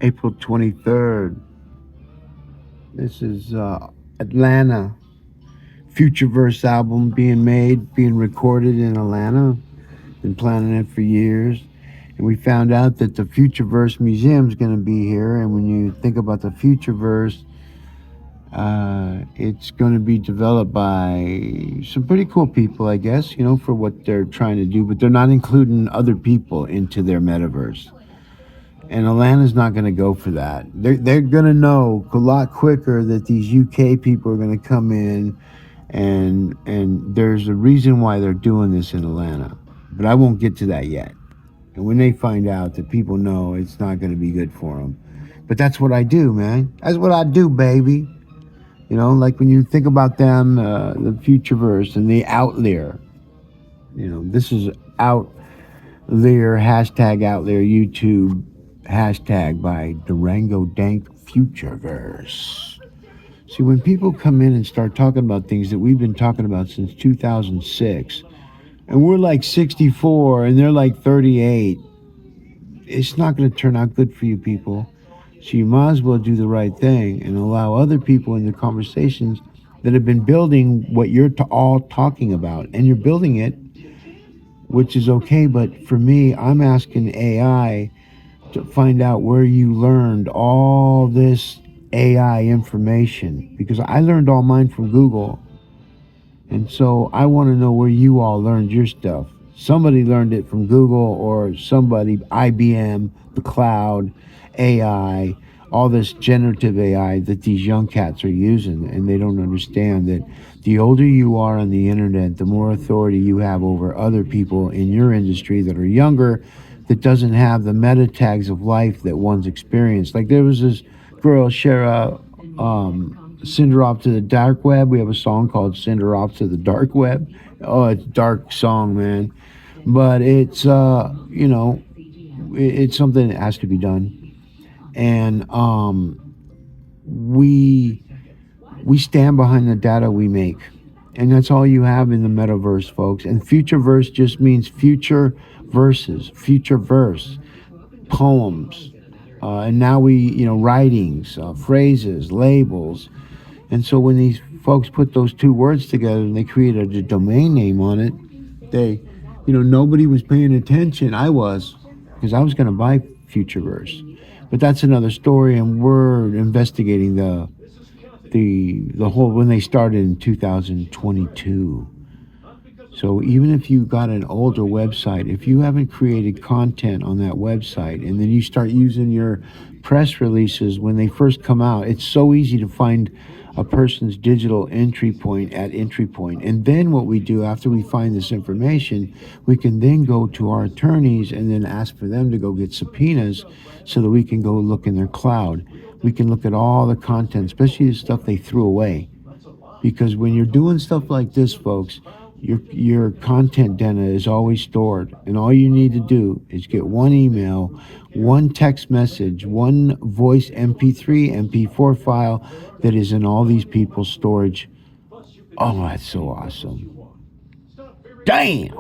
April 23rd. This is Atlanta. Futureverse album being made, being recorded in Atlanta. Been planning it for years. And we found out that the Futureverse Museum is going to be here. And when you think about the Futureverse, it's going to be developed by some pretty cool people, I guess, for what they're trying to do, but they're not including other people into their metaverse. And Atlanta's not going to go for that. They're going to know a lot quicker that these UK people are going to come in, and there's a reason why they're doing this in Atlanta. But I won't get to that yet. And when they find out that people know it's not going to be good for them. But that's what I do, man. That's what I do, baby. Like when you think about them, the Futureverse and the Outlier. This is Outlier, hashtag Outlier, YouTube, hashtag by Durango Dank Futureverse. See, when people come in and start talking about things that we've been talking about since 2006, and we're like 64 and they're like 38, it's not going to turn out good for you people. So you might as well do the right thing and allow other people in the conversations that have been building what you're all talking about. And you're building it, which is okay. But for me, I'm asking AI to find out where you learned all this AI information, because I learned all mine from Google. And so I want to know where you all learned your stuff. Somebody learned it from Google, or somebody, IBM, the cloud, AI, all this generative AI that these young cats are using. And they don't understand that the older you are on the internet, the more authority you have over other people in your industry that are younger, that doesn't have the meta tags of life that one's experienced. Like there was this girl, Shara, Send Her Off to the Dark Web. We have a song called Send Her Off to the Dark Web. Oh, it's a dark song, man. But it's, it's something that has to be done. And we stand behind the data we make. And that's all you have in the metaverse, folks. And futureverse just means future verses, future verse, poems. And now writings, phrases, labels. And so when these folks put those two words together and they created a domain name on it, nobody was paying attention. I was, because I was going to buy Futureverse. But that's another story, and we're investigating the whole, when they started in 2022. So even if you got an older website, if you haven't created content on that website, and then you start using your press releases when they first come out, it's so easy to find a person's digital entry point at entry point. And then what we do after we find this information, we can then go to our attorneys and then ask for them to go get subpoenas so that we can go look in their cloud. We can look at all the content, especially the stuff they threw away. Because when you're doing stuff like this, folks, your content data is always stored, and all you need to do is get one email, one text message, one voice MP3, MP4 file that is in all these people's storage. Oh, that's so awesome. Damn!